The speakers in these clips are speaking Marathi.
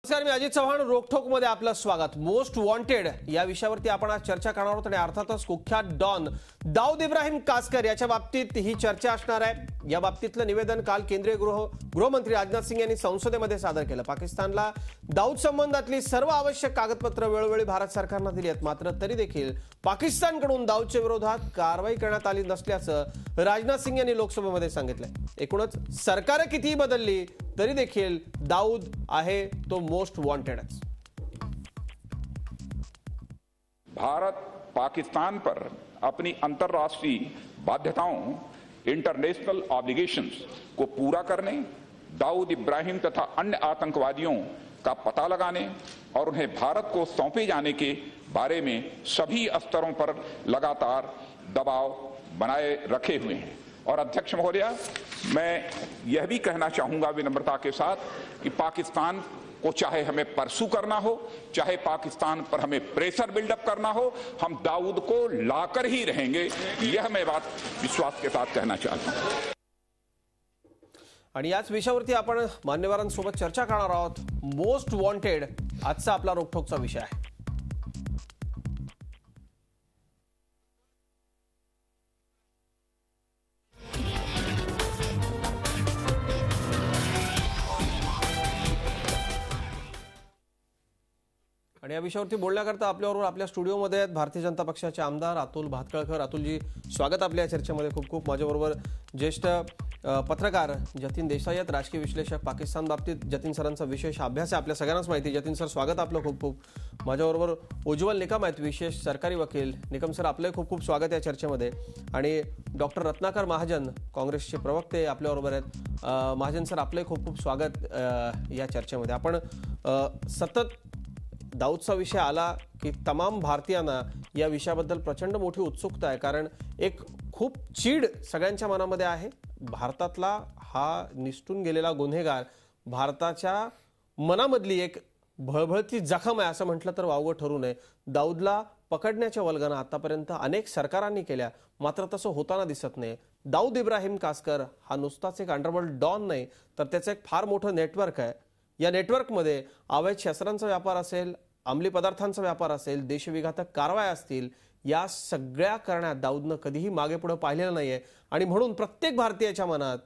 नमस्कार, मी अजित चव्हाण. रोकठोक मध्ये आपलं स्वागत. मोस्ट वॉन्टेड या विषयावरती आपण आज चर्चा करणार आहोत आणि अर्थातच कुख्यात डॉन दाऊद इब्राहिम कासकर याच्या बाबतीत ही चर्चा असणार आहे. या बाबतीतलं निवेदन काल केंद्रीय गृहमंत्री राजनाथ सिंह यांनी संसदेमध्ये सादर केलं. पाकिस्तानला दाऊद संबंधातली सर्व आवश्यक कागदपत्र वेळोवेळी भारत सरकारनं दिली आहेत, मात्र तरी देखील पाकिस्तानकडून दाऊदच्या विरोधात कारवाई करण्यात आली नसल्याचं राजनाथ सिंह यांनी लोकसभेमध्ये सांगितलंय. एकूणच सरकार कितीही बदलली तरी देखील दाऊद आहे तो मोस्ट वॉन्टेड. भारत पाकिस्तान पर अपनी अंतर्राष्ट्रीय बाध्यताओं इंटरनेशनल ऑब्लिगेशंस को पूरा करने, दाऊद इब्राहिम तथा अन्य आतंकवादियों का पता लगाने और उन्हें भारत को सौंपे जाने के बारे में सभी स्तरों पर लगातार दबाव बनाए रखे हुए हैं. और अध्यक्ष महोदया, मैं यह भी कहना चाहूंगा विनम्रता के साथ कि पाकिस्तान को चाहे हमें परसू करना हो, चाहे पाकिस्तान पर हमें प्रेशर बिल्डअप करना हो, हम दाऊद को लाकर ही रहेंगे. यह मैं बात विश्वास के साथ कहना चाहता हूं. आणि याच विषयावरती आपण मान्यवरांसोबत चर्चा करणार आहोत. मोस्ट वॉन्टेड आजचा आपला रोकठोकचा विषय आहे. आणि या विषयावरती बोलण्याकरता आपल्याबरोबर आपल्या स्टुडिओमध्ये आहेत भारतीय जनता पक्षाचे आमदार अतुल भातखळकर. अतुलजी, स्वागत आपल्या या चर्चेमध्ये. खूप खूप माझ्याबरोबर ज्येष्ठ पत्रकार जतीन देसाई आहेत, राजकीय विश्लेषक. पाकिस्तान बाबतीत जतीन सरांचा विशेष अभ्यास आहे, आपल्या सगळ्यांनाच माहिती. जतीन सर, स्वागत आपलं खूप खूप. माझ्याबरोबर उज्ज्वल निकम आहेत, विशेष सरकारी वकील. निकम सर, आपलं खूप खूप स्वागत या चर्चेमध्ये. आणि डॉक्टर रत्नाकर महाजन, काँग्रेसचे प्रवक्ते, आपल्याबरोबर आहेत. महाजन सर, आपलं खूप खूप स्वागत या चर्चेमध्ये. आपण सतत दाऊदचा विषय आला की तमाम भारतीयांना या विषयाबद्दल प्रचंड मोठी उत्सुकता आहे, कारण एक खूप चीड सगळ्यांच्या मनामध्ये आहे. भारतातला हा निसटून गेलेला गुन्हेगार भारताच्या मनामधली एक भळभळती जखम आहे असं म्हटलं तर वावगं ठरू नये. दाऊदला पकडण्याच्या वल्गना आतापर्यंत अनेक सरकारांनी केल्या, मात्र तसं होताना दिसत नाही. दाऊद इब्राहिम कासकर हा नुसताच एक अंडरवर्ल्ड डॉन नाही, तर त्याचं एक फार मोठं नेटवर्क आहे. या नेटवर्कमध्ये अवैध शस्त्रांचा व्यापार असेल, अंमली पदार्थांचा व्यापार असेल, देशविघातक कारवाया असतील, या सगळ्या करण्यात दाऊदनं कधीही मागे पुढे पाहिलेलं नाहीये. आणि म्हणून प्रत्येक भारतीयाच्या मनात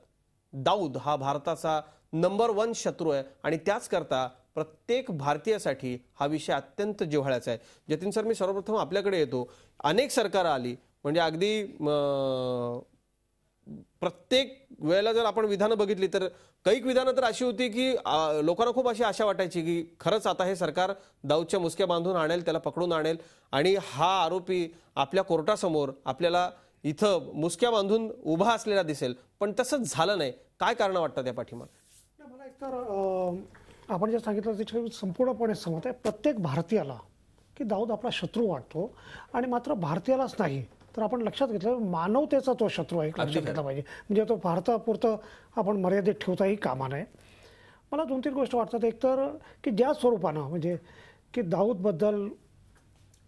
दाऊद हा भारताचा नंबर 1 शत्रू आहे. आणि त्याच करता प्रत्येक भारतीयासाठी हा विषय अत्यंत जिव्हाळ्याचा आहे. जतीन सर, मी सर्वप्रथम आपल्याकडे येतो. अनेक सरकारं आली, म्हणजे अगदी प्रत्येक वेळेला जर आपण विधानं बघितली तर कैक विधानं तर अशी होती की लोकांना खूप अशी आशा वाटायची की खरंच आता हे सरकार दाऊदच्या मुसक्या बांधून आणेल, त्याला पकडून आणेल आणि हा आरोपी आपल्या कोर्टासमोर आपल्याला इथं मुसक्या बांधून उभा असलेला दिसेल. पण तसंच झालं नाही. काय कारण वाटतं त्या पाठीमागे? मला एकतर आपण जे सांगितलं त्याच्या संपूर्णपणे सहमत आहे. प्रत्येक भारतीयाला की दाऊद आपला शत्रू वाटतो, आणि मात्र भारतीयालाच नाही तर आपण लक्षात घेतलं मानवतेचा तो शत्रू आहे, लक्षात घेतला पाहिजे. म्हणजे तो भारतापुरतं आपण मर्यादित ठेवताही कामा नये. मला 2-3 गोष्टी वाटतात. एक तर की ज्या स्वरूपानं म्हणजे की दाऊदबद्दल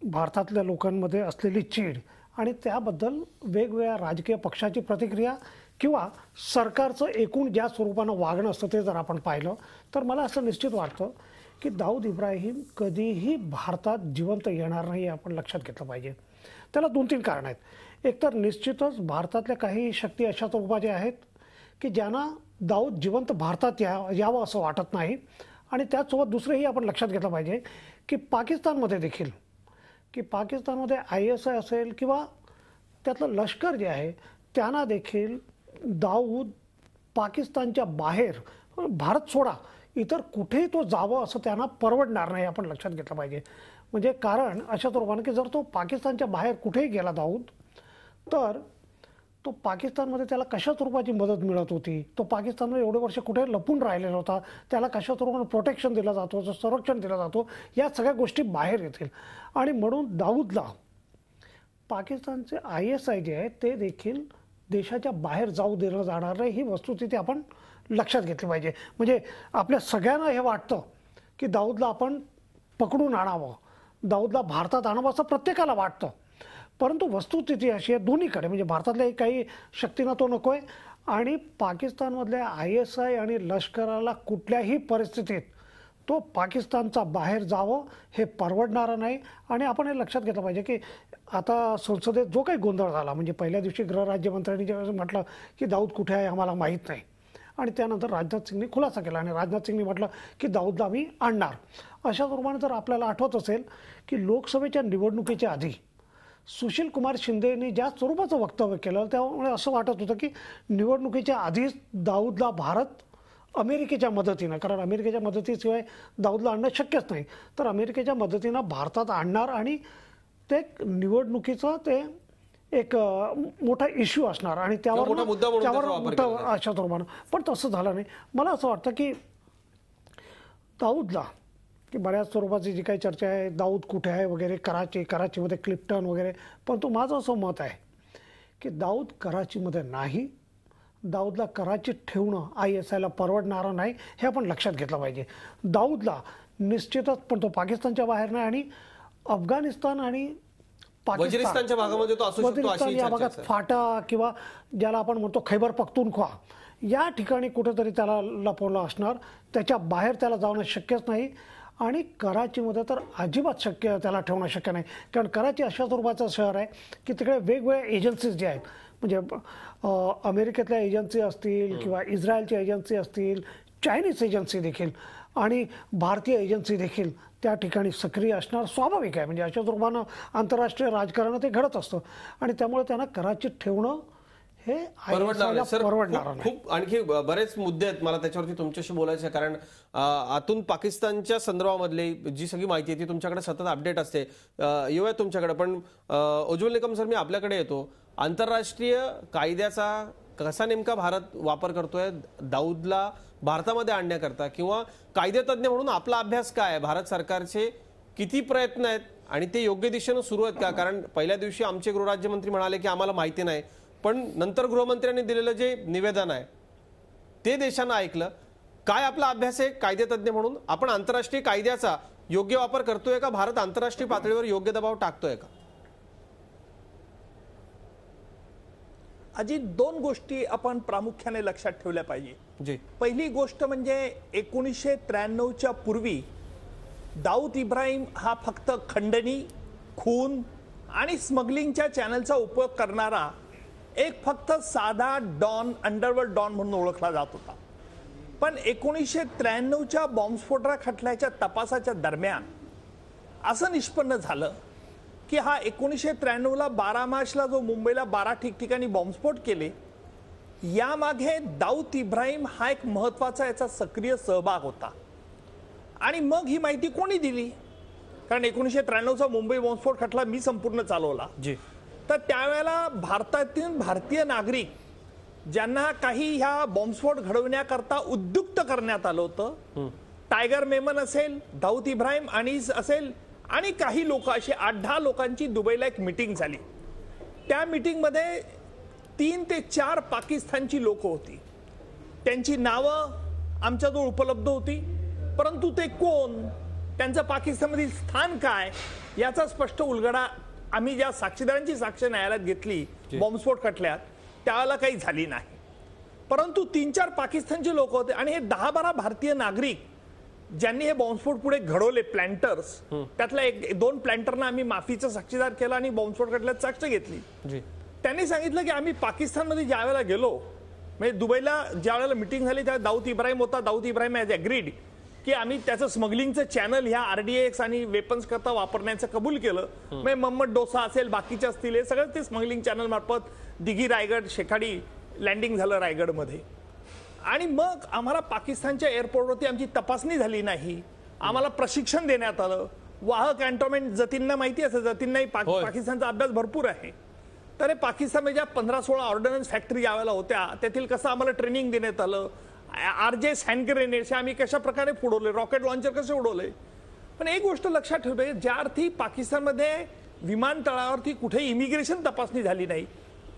भारतातल्या लोकांमध्ये असलेली चीड आणि त्याबद्दल वेगवेगळ्या राजकीय पक्षाची प्रतिक्रिया किंवा सरकारचं एकूण ज्या स्वरूपानं वागणं असतं ते जर आपण पाहिलं तर मला असं निश्चित वाटतं की दाऊद इब्राहिम कधीही भारतात जिवंत येणार नाही, आपण लक्षात घेतलं पाहिजे. त्याला 2-3 कारणं आहेत. एक तर निश्चितच भारतातल्या काही शक्ती अशा स्वरूपाच्या आहेत की ज्यांना दाऊद जिवंत भारतात यावं असं वाटत नाही. आणि त्याचसोबत दुसरंही आपण लक्षात घेतलं पाहिजे की पाकिस्तानमध्ये देखील की पाकिस्तानमध्ये ISI असेल किंवा त्यातलं लष्कर जे आहे त्यांना देखील दाऊद पाकिस्तानच्या बाहेर, भारत सोडा इतर कुठेही तो जावं असं त्यांना परवडणार नाही, आपण लक्षात घेतलं पाहिजे. म्हणजे कारण अशा स्वरूपानं की जर तो पाकिस्तानच्या बाहेर कुठेही गेला दाऊद तर तो पाकिस्तानमध्ये त्याला कशा स्वरूपाची मदत मिळत होती, तो पाकिस्तानमध्ये एवढे वर्ष कुठे लपून राहिलेला होता, त्याला कशा स्वरूपानं प्रोटेक्शन दिलं जातो, संरक्षण दिलं जातो, या सगळ्या गोष्टी बाहेर येतील. आणि म्हणून दाऊदला पाकिस्तानचे ISI जे आहे ते देखील देशाच्या बाहेर जाऊ दिलं जाणार नाही, ही वस्तुस्थिती आपण लक्षात घेतली पाहिजे. म्हणजे आपल्या सगळ्यांना हे वाटतं की दाऊदला आपण पकडून आणावं, दाऊदला भारतात आणावं असं प्रत्येकाला वाटतं. परंतु वस्तुस्थिती अशी आहे दोन्हीकडे, म्हणजे भारतातल्या काही शक्तींना तो नको आहे आणि पाकिस्तानमधल्या ISI आणि लष्कराला कुठल्याही परिस्थितीत तो पाकिस्तानचा बाहेर जावं हे परवडणारं नाही. आणि आपण हे लक्षात घेतलं पाहिजे की आता संसदेत जो काही गोंधळ झाला, म्हणजे पहिल्या दिवशी गृहराज्यमंत्र्यांनी ज्यावेळेस म्हटलं की दाऊद कुठे आहे आम्हाला माहीत नाही, आणि त्यानंतर राजनाथ सिंगनी खुलासा केला आणि राजनाथ सिंगनी म्हटलं की दाऊदला आम्ही आणणार. अशा प्रमाणे जर आपल्याला आठवत असेल की लोकसभेच्या निवडणुकीच्या आधी सुशील कुमार शिंदेनी ज्या स्वरूपाचं वक्तव्य केलं, त्यामुळे असं वाटत होतं की निवडणुकीच्या आधीच दाऊदला भारत अमेरिकेच्या मदतीनं, कारण अमेरिकेच्या मदतीशिवाय दाऊदला आणणं शक्यच नाही, तर अमेरिकेच्या मदतीनं भारतात आणणार आणि ते निवडणुकीचं ते एक मोठा इश्यू असणार आणि त्यावर अशा स्वरूपानं. पण तसं झालं नाही. मला असं वाटतं की दाऊदला की बऱ्याच स्वरूपाची जी काही चर्चा आहे, दाऊद कुठे आहे वगैरे, कराचीमध्ये क्लिफ्टन वगैरे, पण तो माझं असं मत आहे की दाऊद कराचीमध्ये नाही. दाऊदला कराचीत ठेवणं ISIला परवडणारं नाही, हे आपण लक्षात घेतलं पाहिजे. दाऊदला निश्चितच, पण तो पाकिस्तानच्या बाहेर नाही आणि अफगाणिस्तान आणि वजिरिस्तानच्या भागामध्ये तो असू शकतो, वजिरिस्तान या भागात फाटा किंवा ज्याला आपण म्हणतो खैबर पख्तूनख्वा या ठिकाणी कुठेतरी त्याला लपवलं असणार. त्याच्या बाहेर त्याला जाणं शक्यच नाही आणि कराचीमध्ये तर अजिबात त्याला ठेवणं शक्य नाही, कारण कराची अशा स्वरूपाचं शहर आहे की तिकडे वेगवेगळ्या एजन्सीज ज्या आहेत, म्हणजे अमेरिकेतल्या एजन्सी असतील किंवा इस्रायलच्या एजन्सी असतील, चायनीज एजन्सी देखील आणि भारतीय एजन्सी देखील त्या ठिकाणी सक्रिय असणार स्वाभाविक आहे. म्हणजे अशा स्वरूपानं आंतरराष्ट्रीय राजकारण ते घडत असतं आणि त्यामुळे त्यांना कराचीत ठेवणं हे परवडणार नाही. खूप आणखी बरेच मुद्दे आहेत मला त्याच्यावरती तुमच्याशी बोलायचे, कारण आतून पाकिस्तानच्या संदर्भामधली जी सगळी माहिती आहे ती तुमच्याकडे सतत अपडेट असते. येऊया तुमच्याकडे, पण उज्ज्वल निकम सर, मी आपल्याकडे येतो. आंतरराष्ट्रीय कायद्याचा कसा नेमका भारत वापर करतोय दाऊदला भारतामध्ये आणण्याकरता, किंवा कायदेतज्ञ म्हणून आपला अभ्यास काय आहे? भारत सरकारचे किती प्रयत्न आहेत आणि ते योग्य दिशेनं सुरू आहेत का? कारण पहिल्या दिवशी आमचे गृहराज्यमंत्री म्हणाले की आम्हाला माहिती नाही, पण नंतर गृहमंत्र्यांनी दिलेलं जे निवेदन आहे ते देशानं ऐकलं. काय आपला अभ्यास आहे कायदेतज्ञ म्हणून? आपण आंतरराष्ट्रीय कायद्याचा योग्य वापर करतोय का? भारत आंतरराष्ट्रीय पातळीवर योग्य दबाव टाकतोय का? अजित, दोन गोष्टी आपण प्रामुख्याने लक्षात ठेवल्या पाहिजे. पहिली गोष्ट म्हणजे 1993च्या पूर्वी दाऊद इब्राहिम हा फक्त खंडणी, खून आणि स्मगलिंगच्या चॅनलचा उपयोग करणारा एक फक्त साधा डॉन, अंडरवर्ल्ड डॉन म्हणून ओळखला जात होता. पण 1993च्या बॉम्बस्फोट खटल्याच्या तपासाच्या दरम्यान असं निष्पन्न झालं की हा 1993ला 12 मार्चला जो मुंबईला 12 ठिकठिकाणी बॉम्बस्फोट केले, यामागे दाऊद इब्राहिम हा एक महत्वाचा याचा सक्रिय सहभाग होता. आणि मग ही माहिती कोणी दिली? कारण 1993चा मुंबई बॉम्बस्फोट खटला मी संपूर्ण चालवला. तर त्यावेळेला भारतातील भारतीय नागरिक ज्यांना काही ह्या बॉम्बस्फोट घडवण्याकरता उद्युक्त करण्यात आलं होतं, टायगर मेमन असेल, दाऊद इब्राहिम आणि असेल आणि काही लोक, अशी 8-10 लोकांची दुबईला एक मीटिंग झाली. त्या मीटिंगमध्ये 3 ते 4 पाकिस्तानची लोक होती. त्यांची नावं आमच्याजवळ उपलब्ध होती, परंतु ते कोण, त्यांचं पाकिस्तानमधील स्थान काय, याचा स्पष्ट उलगडा आम्ही ज्या साक्षीदारांची साक्ष न्यायालयात घेतली बॉम्बस्फोट खटल्यात त्यावेळेला काही झाली नाही. परंतु 3-4 पाकिस्तानचे लोक होते आणि हे 10-12 भारतीय नागरिक ज्यांनी हे बॉम्बस्फोट पुढे घडवले, प्लॅन्टर्स, त्यातल्या 1-2 प्लॅन्टरना आम्ही माफीचा साक्षीदार केला आणि बॉम्बस्फोट खटल्यात साक्ष घेतली. त्यांनी सांगितलं की आम्ही पाकिस्तानमध्ये ज्या वेळेला गेलो, म्हणजे दुबईला ज्या वेळेला मीटिंग झाली त्या दाऊद इब्राहिम होता. दाऊद इब्राहिम हॅज अग्रीड की आम्ही त्याचं स्मगलिंगचं चॅनल ह्या RDX आणि वेपन्स करता वापरण्याचं कबूल केलं. म्हणजे मोहम्मद डोसा असेल, बाकीचे असतील, हे सगळं ते स्मगलिंग चॅनल मार्फत दिघी, रायगड, शेखाडी लँडिंग झालं रायगडमध्ये. आणि मग आम्हाला पाकिस्तानच्या एअरपोर्टवरती आमची तपासणी झाली नाही, आम्हाला प्रशिक्षण देण्यात आलं. वाहक कॅन्टोन्मेंट जतीनना माहिती असेल, जतीननाही पाकिस्तानचा अभ्यास भरपूर आहे. तर हे पाकिस्तानमध्ये ज्या 15-16 ऑर्डनन्स फॅक्टरी यावेळेला होत्या त्यातील कसं आम्हाला ट्रेनिंग देण्यात आलं, RJS हँड ग्रेनेड्स आम्ही कशा प्रकारे उडवले, रॉकेट लॉन्चर कसे उडवले. पण एक गोष्ट लक्षात ठेवली, ज्या अर्थी पाकिस्तानमध्ये विमानतळावरती कुठे इमिग्रेशन तपासणी झाली नाही,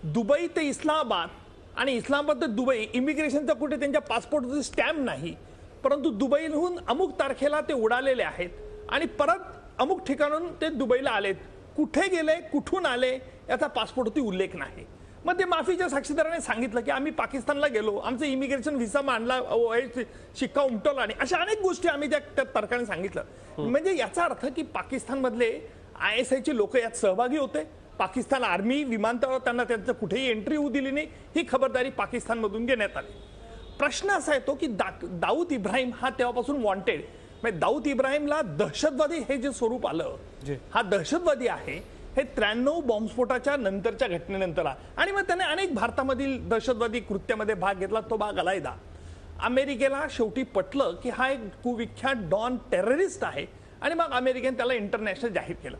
दुबई ते इस्लामाबाद आणि इस्लामाबाद ते दुबई इमिग्रेशनचा कुठे त्यांच्या पासपोर्टवरती स्टॅम्प नाही, परंतु दुबईहून अमुक तारखेला ते उडालेले आहेत आणि परत अमुक ठिकाणून ते दुबईला आलेत. कुठे गेले, कुठून आले याचा पासपोर्टवरती उल्लेख नाही. मग ते माफीच्या साक्षीदाराने सांगितलं की आम्ही पाकिस्तानला गेलो, आमचं इमिग्रेशन व्हिसा मांडला, शिक्का उमटवला आणि अशा अनेक गोष्टी आम्ही त्या तर्काने सांगितलं. म्हणजे याचा अर्थ की पाकिस्तानमधले ISIचे लोक यात सहभागी होते. पाकिस्तान आर्मी विमानतळावर त्यांना त्यांचं कुठेही एंट्री होऊ दिली नाही. ही खबरदारी पाकिस्तानमधून घेण्यात आली. प्रश्न असा येतो की दाऊद इब्राहिम हा तेव्हापासून वॉन्टेड, म्हणजे दाऊद इब्राहिमला दहशतवादी हे जे स्वरूप आलं, हा दहशतवादी आहे हे 93 बॉम्बस्फोटाच्या नंतरच्या घटनेनंतर. आणि मग त्याने अनेक भारतामधील दहशतवादी कृत्यामध्ये भाग घेतला, तो भाग अलायदा. अमेरिकेला शेवटी पटलं की हा एक कुविख्यात डॉन टेररिस्ट आहे आणि मग अमेरिकेने त्याला इंटरनॅशनल जाहीर केलं.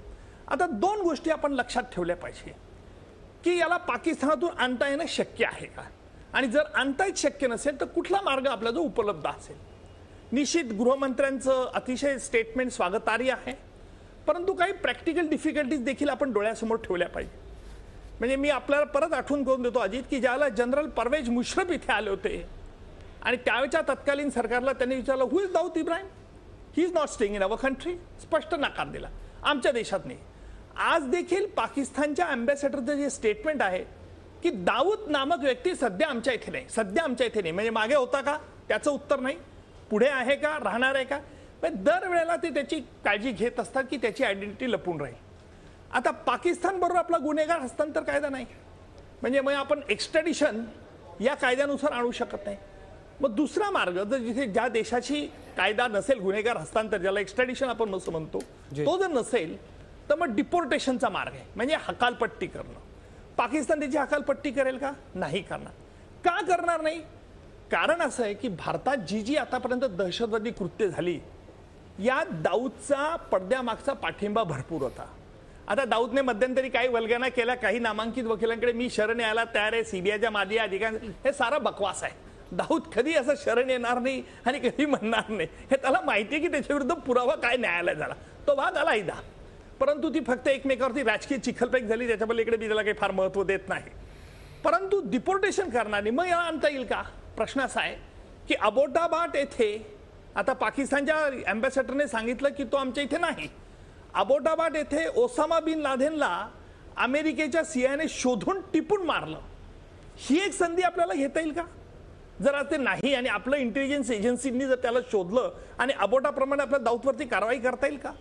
आता दोन गोष्टी आपण लक्षात ठेवल्या पाहिजे की याला पाकिस्तानातून आणता येणं शक्य आहे का, आणि जर आणताच शक्य नसेल तर कुठला मार्ग आपला जो उपलब्ध असेल. निश्चित गृहमंत्र्यांचं अतिशय स्टेटमेंट स्वागतार्ह आहे, परंतु काही प्रॅक्टिकल डिफिकल्टीज देखील आपण डोळ्यासमोर ठेवल्या पाहिजे. म्हणजे मी आपल्याला परत आठवण करून देतो अजित, की ज्याला जनरल परवेज मुशर्रफ इथे आले होते आणि त्यावेळच्या तत्कालीन सरकारला त्यांनी विचारलं who is Dawood Ibrahim, he is not staying in our country, स्पष्ट नकार दिला, आमच्या देशात नाही. आज देखील पाकिस्तानच्या अँबॅसेडरचं जे स्टेटमेंट आहे की दाऊद नामक व्यक्ती सध्या आमच्या इथे नाही, सध्या आमच्या इथे नाही, म्हणजे मागे होता का त्याचं उत्तर नाही, पुढे आहे का, राहणार आहे का. दरवेळेला ते त्याची काळजी घेत असतात की त्याची आयडेंटिटी लपून राहील. आता पाकिस्तान बरोबर आपला गुन्हेगार हस्तांतर कायदा नाही, म्हणजे मग आपण एक्स्ट्रॅडिशन या कायद्यानुसार आणू शकत नाही. मग दुसरा मार्ग, जर जिथे ज्या देशाची कायदा नसेल गुन्हेगार हस्तांतर, ज्याला एक्स्ट्रॅडिशन आपण असं म्हणतो, तो जर नसेल तर मग डिपोर्टेशनचा मार्ग आहे, म्हणजे हकालपट्टी करणं. पाकिस्तान त्याची हकालपट्टी करेल का, नाही करणार. का करणार नाही, कारण असं आहे की भारतात जी जी आतापर्यंत दहशतवादी कृत्य झाली या दाऊदचा पडद्यामागचा पाठिंबा भरपूर होता. आता दाऊदने मध्यंतरी काही वल्गना केल्या, काही नामांकित वकिलांकडे मी शरण यायला तयार आहे, सीबीआयच्या माजी अधिकारी, हे सारा बकवास आहे. दाऊद कधी असं शरण येणार नाही आणि कधी म्हणणार नाही, हे त्याला माहिती आहे की त्याच्या विरुद्ध पुरावा काय न्यायालय झाला, तो भाग अलायदा. परंतु ती फक्त एकमेकावरती राजकीय चिखलफेक झाली, त्याच्याबद्दल इकडे मी त्याला काही फार महत्व देत नाही. परंतु डिपोर्टेशन करणारी मग याला आणता येईल का, प्रश्न असा आहे की अबोटाबाद येथे आता पाकिस्तानच्या अँबॅसेडरने सांगितलं की तो आमच्या इथे नाही. अबोटाबाद येथे ओसामा बिन लादेनला अमेरिकेच्या CIA शोधून टिपून मारलं. ही एक संधी आपल्याला घेता येईल का, जर ते नाही आणि आपलं इंटेलिजन्स एजन्सीनी जर त्याला शोधलं आणि अबोटाप्रमाणे आपल्या दाऊदवरती कारवाई करता येईल का.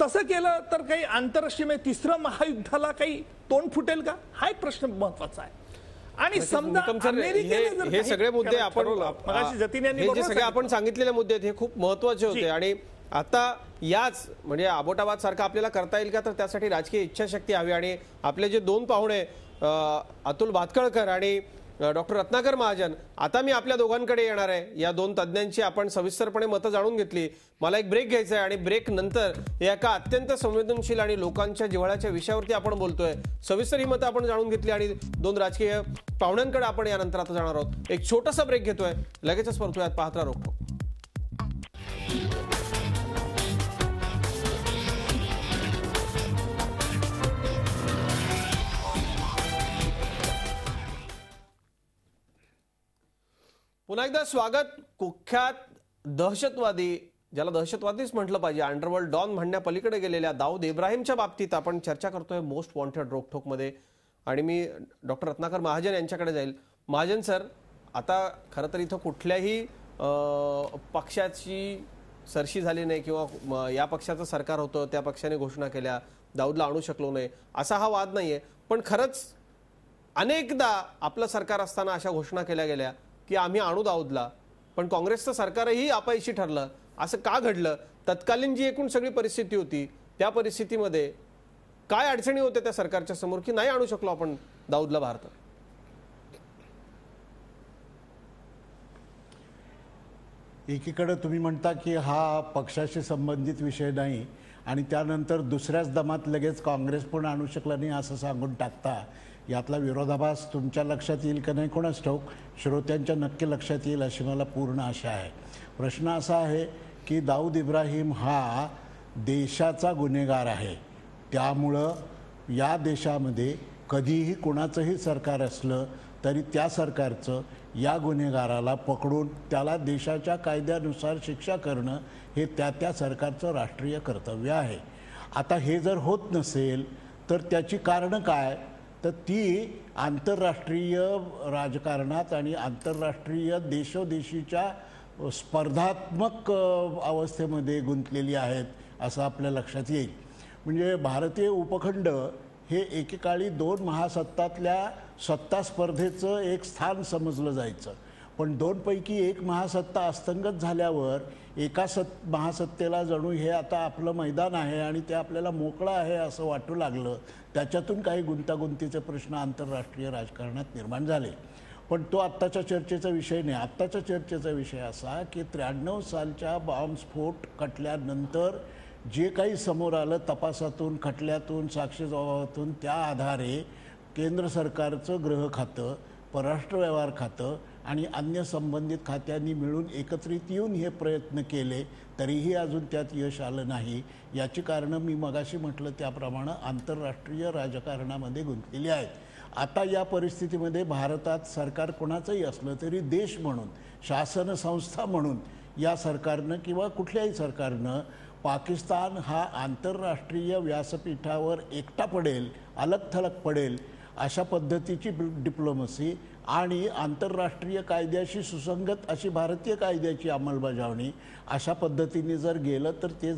तसं केलं तर काही आंतरराष्ट्रीय तिसरं महायुद्धाला काही तोंड फुटेल का, हा एक प्रश्न महत्वाचा आहे. आणि समजा हे सगळे मुद्दे आपण हे जे सगळे आपण सांगितलेले मुद्दे हे खूप महत्वाचे होते. आणि आता याच म्हणजे अबोटाबाद सारखं आपल्याला करता येईल का, तर त्यासाठी राजकीय इच्छाशक्ती हवी. आणि आपले जे दोन पाहुणे अतुल भातखळकर आणि डॉक्टर रत्नाकर महाजन, आता मी आपल्या दोघांकडे येणार आहे. या दोन तज्ज्ञांची आपण सविस्तरपणे मतं जाणून घेतली. मला एक ब्रेक घ्यायचा आहे आणि ब्रेक नंतर एका अत्यंत संवेदनशील आणि लोकांच्या जिव्हाळ्याच्या विषयावरती आपण बोलतोय. सविस्तर ही मतं आपण जाणून घेतली आणि दोन राजकीय पाहुण्यांकडे आपण यानंतर आता जाणार आहोत. एक छोटासा ब्रेक घेतोय, लगेचच परतूयात. पाहत राहा रोखोक. पुन्हा एकदा स्वागत. कुख्यात दहशतवादी, ज्याला दहशतवादीच म्हटलं पाहिजे, अंडरवर्ल्ड डॉन म्हणण्यापलीकडे गेलेल्या दाऊद इब्राहिमच्या बाबतीत आपण चर्चा करतोय मोस्ट वॉन्टेड रोकठोकमध्ये. आणि मी डॉक्टर रत्नाकर महाजन यांच्याकडे जाईल. महाजन सर, आता खरं तर इथं कुठल्याही पक्षाची सरशी झाली नाही किंवा या पक्षाचं सरकार होतं त्या पक्षाने घोषणा केल्या, दाऊदला आणू शकलो नाही असा हा वाद नाहीये. पण खरंच अनेकदा आपलं सरकार असताना अशा घोषणा केल्या गेल्या की आम्ही आणू दाऊदला, पण काँग्रेसचं सरकारही अपयशी ठरलं. असं का घडलं? तत्कालीन जी एकूण सगळी परिस्थिती होती त्या परिस्थितीमध्ये काय अडचणी होत्या त्या सरकारच्या समोर की नाही आणू शकलो आपण दाऊदला भारतात? एकीकडे तुम्ही म्हणता की हा पक्षाशी संबंधित विषय नाही आणि त्यानंतर दुसऱ्याच दमात लगेच काँग्रेस पण आणू शकला नाही असं सांगून टाकता. यातला विरोधाभास तुमच्या लक्षात येईल का नाही कोणास ठाऊक, श्रोत्यांच्या नक्की लक्षात येईल अशी मला पूर्ण आशा आहे. प्रश्न असा आहे की दाऊद इब्राहिम हा देशाचा गुन्हेगार आहे. त्यामुळं या देशामध्ये कधीही कुणाचंही सरकार असलं तरी त्या सरकारचं या गुन्हेगाराला पकडून त्याला देशाच्या कायद्यानुसार शिक्षा करणं हे त्या सरकारचं राष्ट्रीय कर्तव्य आहे. आता हे जर होत नसेल तर त्याची कारणं काय, तर ती आंतरराष्ट्रीय राजकारणात आणि आंतरराष्ट्रीय देशोदेशीच्या स्पर्धात्मक अवस्थेमध्ये गुंतलेली आहेत असं आपल्या लक्षात येईल. म्हणजे भारतीय उपखंड हे एकेकाळी 2 महासत्तातल्या सत्ता स्पर्धेचं एक स्थान समजलं जायचं, पण 2 पैकी एक महासत्ता अस्तंगत झाल्यावर एका महासत्तेला जणू हे आता आपलं मैदान आहे आणि ते आपल्याला मोकळं आहे असं वाटू लागलं. त्याच्यातून काही गुंतागुंतीचे प्रश्न आंतरराष्ट्रीय राजकारणात निर्माण झाले. पण तो आत्ताच्या चर्चेचा विषय नाही. आत्ताच्या चर्चेचा विषय असा की 93 सालच्या बॉम्बस्फोट खटल्यानंतर जे काही समोर आलं तपासातून, खटल्यातून, साक्षी जबाबातून, त्या आधारे केंद्र सरकारचं गृह खातं, परराष्ट्र व्यवहार खातं आणि अन्य संबंधित खात्यांनी मिळून एकत्रित येऊन हे प्रयत्न केले, तरीही अजून त्यात यश आलं नाही. याची कारणं मी मगाशी म्हटलं त्याप्रमाणे आंतरराष्ट्रीय राजकारणामध्ये गुंतलेली आहेत. आता या परिस्थितीमध्ये भारतात सरकार कोणाचंही असलं तरी देश म्हणून, शासन संस्था म्हणून या सरकारनं किंवा कुठल्याही सरकारनं पाकिस्तान हा आंतरराष्ट्रीय व्यासपीठावर एकटा पडेल, अलग-थलग पडेल अशा पद्धतीची डिप्लोमसी आणि आंतरराष्ट्रीय कायद्याशी सुसंगत अशी भारतीय कायद्याची अंमलबजावणी अशा पद्धतीने जर गेलं तर ते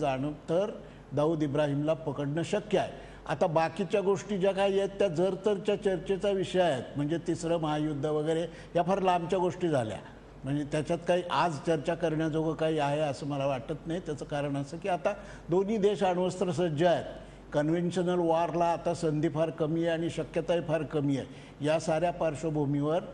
तर दाऊद इब्राहिमला पकडणं शक्य आहे. आता बाकीच्या गोष्टी ज्या काही आहेत त्या जर तरच्या चर्चेचा विषय आहेत, म्हणजे 3रं महायुद्ध वगैरे या फार लांबच्या गोष्टी झाल्या. म्हणजे त्याच्यात काही आज चर्चा करण्याजोगं काही आहे असं मला वाटत नाही. त्याचं कारण असं की आता दोन्ही देश अण्वस्त्र सज्ज आहेत. कन्व्हेन्शनल वॉरला आता संधी फार कमी आहे आणि शक्यताही फार कमी आहे. या साऱ्या पार्श्वभूमीवर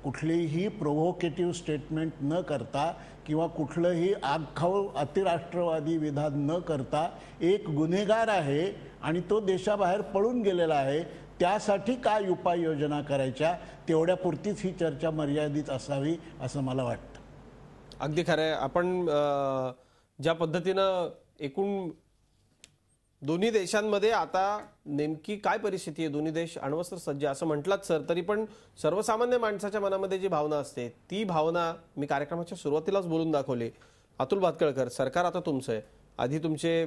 कुठलीही प्रोव्होकेटिव्ह स्टेटमेंट न करता किंवा कुठलंही आगखाऊ अतिराष्ट्रवादी विधान न करता एक गुन्हेगार आहे आणि तो देशाबाहेर पळून गेलेला आहे, त्यासाठी काय उपाययोजना करायच्या तेवढ्यापुरतीच ही चर्चा मर्यादित असावी असं मला वाटतं. अगदी खरं आहे. आपण ज्या पद्धतीनं एकूण दोन्ही देशांमध्ये आता नेमकी काय परिस्थिती आहे, दोन्ही देश अण्वस्त्र सज्ज असं म्हटलात सर, तरी पण सर्वसामान्य माणसाच्या मनामध्ये जी भावना असते ती भावना मी कार्यक्रमाच्या सुरुवातीलाच बोलून दाखवली. अतुल भातखळकर, सरकार आता तुमचं आहे. आधी तुमचे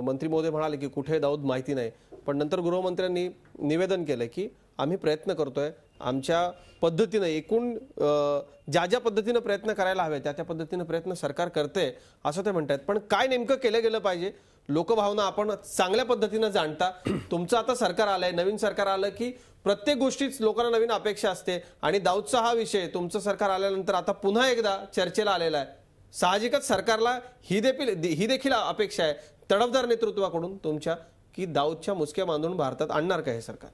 मंत्री महोदय म्हणाले की कुठे दाऊद माहिती नाही, पण नंतर गृहमंत्र्यांनी निवेदन केलं की आम्ही प्रयत्न करतोय, आमच्या पद्धतीनं एकूण ज्या पद्धतीनं प्रयत्न करायला हवे त्या पद्धतीनं प्रयत्न सरकार करते असं ते म्हणतात. पण काय नेमकं केलं गेलं पाहिजे? लोकभावना आपण चांगल्या पद्धतीनं जाणता. तुमचं आता सरकार आलंय, नवीन सरकार आलं की प्रत्येक गोष्टीच लोकांना नवीन अपेक्षा असते आणि दाऊदचा हा विषय तुमचं सरकार आल्यानंतर आता पुन्हा एकदा चर्चेला आलेला आहे. साहजिकच सरकारला ही देखील अपेक्षा आहे तडफदार नेतृत्वाकडून तुमच्या की दाऊदच्या मुसक्या बांधून भारतात आणणार का हे सरकार?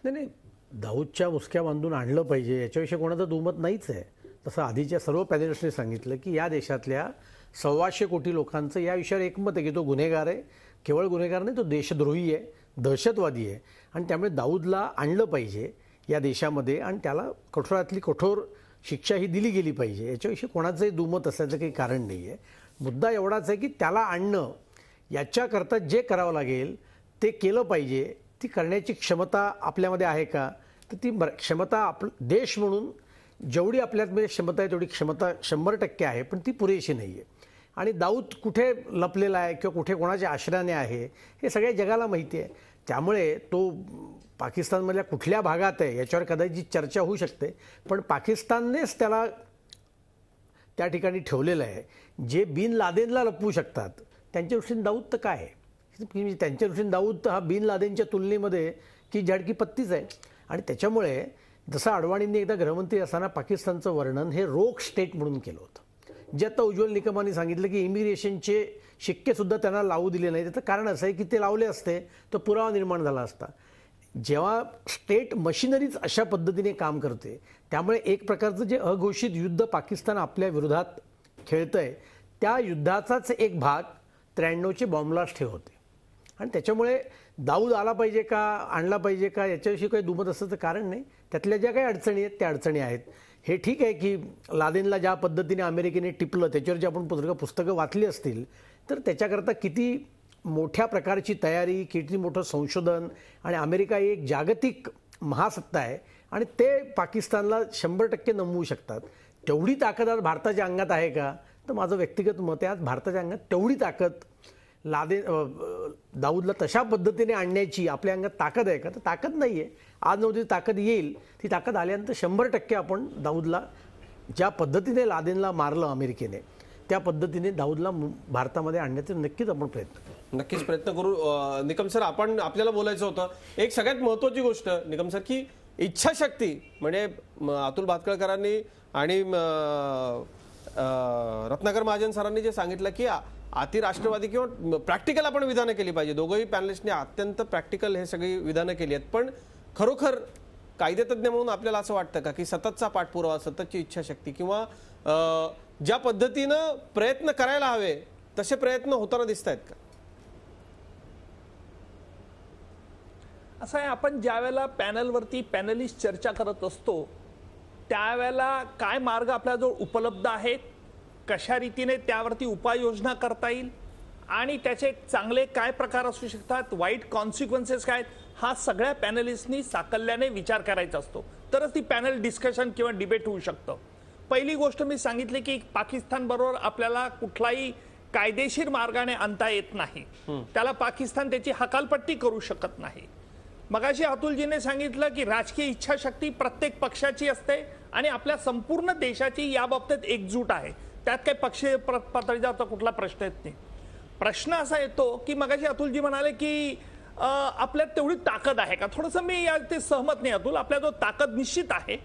नाही, दाऊदच्या मुसक्या बांधून आणलं पाहिजे याच्याविषयी कोणाचं दुमत नाहीच आहे. तसं आधीच्या सर्व पॅनलिस्टने सांगितलं की या देशातल्या 125 कोटी लोकांचं या विषयावर एकमत आहे की तो गुन्हेगार आहे. केवळ गुन्हेगार नाही, तो देशद्रोही आहे, दहशतवादी आहे आणि त्यामुळे दाऊदला आणलं पाहिजे या देशामध्ये आणि त्याला कठोरातली कठोर शिक्षा ही दिली गेली पाहिजे. याच्याविषयी कोणाचंही दुमत असल्याचं काही कारण नाही आहे. मुद्दा एवढाच आहे की त्याला आणणं याच्याकरता जे करावं लागेल ते केलं पाहिजे. ती करण्याची क्षमता आपल्यामध्ये आहे का? तर ती क्षमता देश म्हणून जेवढी आपल्यामध्ये क्षमता आहे तेवढी क्षमता 100% आहे, पण ती पुरेशी नाही आहे. आणि दाऊद कुठे लपलेला आहे किंवा कुठे कोणाच्या आश्रयाने आहे हे सगळ्या जगाला माहिती आहे. त्यामुळे तो पाकिस्तानमधल्या कुठल्या भागात आहे याच्यावर कदाचित चर्चा होऊ शकते, पण पाकिस्ताननेच त्याला त्या ठिकाणी ठेवलेलं आहे. जे बिन लादेनला लपवू शकतात त्यांच्या दृष्टीने दाऊद तर काय आहे? त्यांच्या दृष्टीने दाऊद हा बिन लादेनच्या तुलनेमध्ये की झडकी पत्तीच आहे. आणि त्याच्यामुळे जसं अडवाणींनी एकदा गृहमंत्री असताना पाकिस्तानचं वर्णन हे रोग स्टेट म्हणून केलं होतं, जे आता उज्ज्वल निकमांनी सांगितलं की इमिग्रेशनचे शिक्केसुद्धा त्यांना लावू दिले नाही. त्याचं कारण असं आहे की ते लावले असते तर पुरावा निर्माण झाला असता. जेव्हा स्टेट मशिनरीज अशा पद्धतीने काम करते त्यामुळे एक प्रकारचं जे अघोषित युद्ध पाकिस्तान आपल्या विरोधात खेळतंय त्या युद्धाचाच एक भाग 93चे बॉम्बलास्ट हे होते. आणि त्याच्यामुळे दाऊद आला पाहिजे का आणला पाहिजे का याच्याविषयी काही दुमत असण्याचं कारण नाही. त्यातल्या ज्या काही अडचणी आहेत त्या अडचणी आहेत. हे ठीक आहे की लादेनला ज्या पद्धतीने अमेरिकेने टिपलं त्याच्यावर जे आपण पुस्तकं वाचली असतील तर त्याच्याकरता किती मोठ्या प्रकारची तयारी, किती मोठं संशोधन आणि अमेरिका ही एक जागतिक महासत्ता आहे आणि ते पाकिस्तानला 100% नमवू शकतात. तेवढी ताकद आज भारताच्या अंगात आहे का? तर माझं व्यक्तिगत मत आहे आज भारताच्या अंगात तेवढी ताकद दाऊदला तशा पद्धतीने आणण्याची आपल्या अंगात ताकद आहे का? तर ताकद नाही आहे. आज नव्हती ताकद येईल, ती ताकद आल्यानंतर 100% आपण दाऊदला ज्या पद्धतीने लादेनला मारलं अमेरिकेने, त्या पद्धतीने दाऊदला भारतामध्ये आणण्याचे नक्कीच आपण नक्कीच प्रयत्न करू. निकम सर, आपल्याला बोलायचं होतं एक सगळ्यात महत्वाची गोष्ट निकम सर, की इच्छाशक्ती. म्हणजे अतुल भातखळकरांनी आणि रत्नाकर महाजन सरांनी जे सांगितलं की अति राष्ट्रवादी किंवा प्रॅक्टिकल आपण विधानं केली पाहिजे. दोघंही पॅनलिस्टने अत्यंत प्रॅक्टिकल हे सगळी विधानं केली आहेत. पण खरोखर कायदेतज्ञ म्हणून आपल्याला असं वाटतं का की सततचा पाठपुरावा, सततची इच्छाशक्ती किंवा ज्या पद्धतीनं प्रयत्न करायला हवे तसे प्रयत्न होताना दिसत आहेत का? असं आहे, आपण ज्या वेळेला पॅनलवरती पॅनलिस्ट चर्चा करत असतो त्यावेळेला काय मार्ग आपल्याजवळ उपलब्ध आहेत, कशा रीतीने त्यावरती उपाययोजना करता येईल आणि त्याचे चांगले काय प्रकार असू शकतात, वाईट कॉन्सिक्वेन्सेस काय आहेत, हा सगळ्या पॅनलिस्टनी साकल्याने विचार करायचा असतो. तरच ती पॅनल डिस्कशन किंवा डिबेट होऊ शकतं. पहिली गोष्ट मी सांगितली की पाकिस्तान बरोबर आपल्याला कुठलाही कायदेशीर मार्गाने आणता येत नाही. त्याला पाकिस्तान त्याची हकालपट्टी करू शकत नाही. मगाशी अतुलजीने सांगितलं की राजकीय इच्छाशक्ती प्रत्येक पक्षाची असते आणि आपल्या संपूर्ण देशाची या बाबतीत एकजूट आहे. त्यात काही पक्षीय पातळीचा कुठला प्रश्न येत नाही. प्रश्न असा येतो की मगाशी अतुलजी म्हणाले की आपल्यात तेवढी ताकद आहे का? थोडंसं मी या ते सहमत नाही अतुल. आपल्या जो ताकद निश्चित आहे,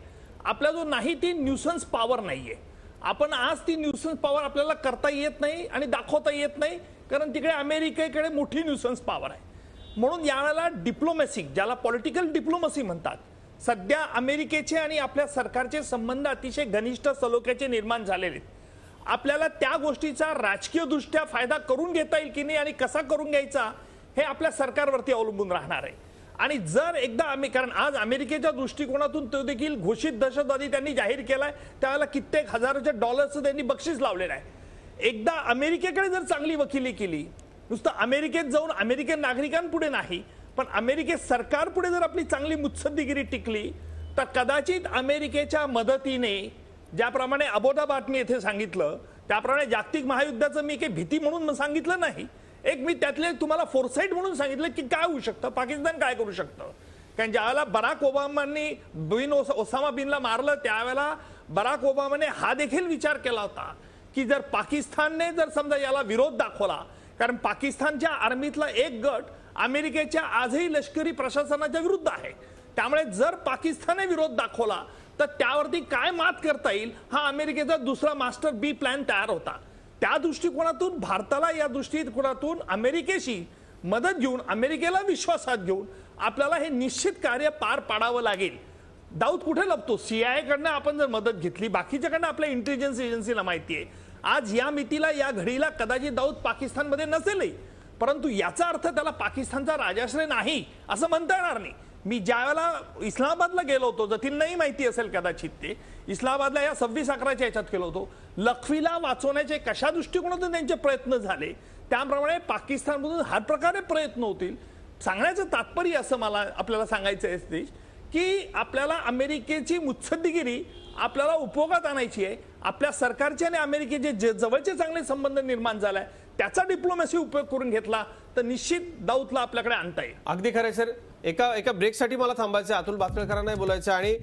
आपल्या जो नाही ती न्यूसन्स पॉवर नाहीये. आपण आज ती न्यूसन्स पॉवर आपल्याला करता येत नाही आणि दाखवता येत नाही, कारण तिकडे अमेरिकेकडे मोठी न्यूसन्स पॉवर आहे. म्हणून यावेळेला डिप्लोमॅसी, ज्याला पॉलिटिकल डिप्लोमसी म्हणतात, सध्या अमेरिकेचे आणि आपल्या सरकारचे संबंध अतिशय घनिष्ठ सलोख्याचे निर्माण झालेले आहेत. आपल्याला त्या गोष्टीचा राजकीय दृष्ट्या फायदा करून घेता येईल की नाही आणि कसा करून घ्यायचा हे आपल्या सरकारवरती अवलंबून राहणार आहे. आणि जर एकदा कारण आज अमेरिकेच्या दृष्टिकोनातून तो देखील घोषित दहशतवादी त्यांनी जाहीर केलाय, त्यावेळेला कित्येक हजारोच्या डॉलर्सचं त्यांनी बक्षीस लावलेलं आहे. एकदा अमेरिकेकडे जर चांगली वकिली केली, नुसतं अमेरिकेत जाऊन अमेरिकन नागरिकांपुढे नाही पण अमेरिकेत सरकारपुढे जर आपली चांगली मुत्सद्दीगिरी टिकली, तर कदाचित अमेरिकेच्या मदतीने, ज्याप्रमाणे अबोधा बातमी येथे सांगितलं त्याप्रमाणे जागतिक महायुद्धाचं मी काही भीती म्हणून सांगितलं नाही, एक मी त्यातले तुम्हाला फोरसाईट म्हणून सांगितलं की काय होऊ शकतं, पाकिस्तान काय करू शकतं. कारण ज्यावेळेला बराक ओबामांनी ओसामा बिनला मारलं त्यावेळेला बराक ओबामाने हा देखील विचार केला होता की जर पाकिस्तानने जर समजा याला विरोध दाखवला, कारण पाकिस्तानच्या आर्मीतला एक गट अमेरिकेच्या आजही लष्करी प्रशासनाच्या विरुद्ध आहे, त्यामुळे जर पाकिस्तानने विरोध दाखवला तर त्यावरती काय मात करता येईल हा अमेरिकेचा दुसरा मास्टर बी प्लॅन तयार होता. त्या दृष्टिकोनातून भारताला या दृष्टिकोनातून अमेरिकेशी मदत घेऊन, अमेरिकेला विश्वासात घेऊन आपल्याला हे निश्चित कार्य पार पाडावं लागेल. दाऊद कुठे लपतो? CIA कडनं आपण जर मदत घेतली, बाकीच्याकडनं आपल्या इंटेलिजन्स एजन्सीला माहिती आहे. आज या मितीला, या घडीला कदाचित दाऊद पाकिस्तानमध्ये नसेलही, परंतु याचा अर्थ त्याला पाकिस्तानचा राजाश्रय नाही असं म्हणता येणार नाही. मी ज्यावेळेला इस्लामाबादला गेलो होतो, जतीनही माहिती असेल कदाचित, ते इस्लामाबादला या 26/11 याच्यात गेलो होतो, लखवीला वाचवण्याचे कशा दृष्टिकोनातून त्यांचे प्रयत्न झाले, त्याप्रमाणे पाकिस्तानमधून हर प्रकारे प्रयत्न होतील. सांगण्याचं तात्पर्य असं मला आपल्याला सांगायचं आहे की आपल्याला अमेरिकेची मुत्सद्दीगिरी आपल्याला उपयोगात आणायची आहे. आपल्या सरकारचे आणि अमेरिकेचे जे जवळचे चांगले संबंध निर्माण झालाय त्याचा डिप्लोमॅसी उपयोग करून घेतला तर निश्चित दाऊदला आपल्याकडे आणता येईल. अगदी खरंय सर. एका ब्रेकसाठी मला थांबायचं, अतुल भातखळकरांनाही बोलायचं आणि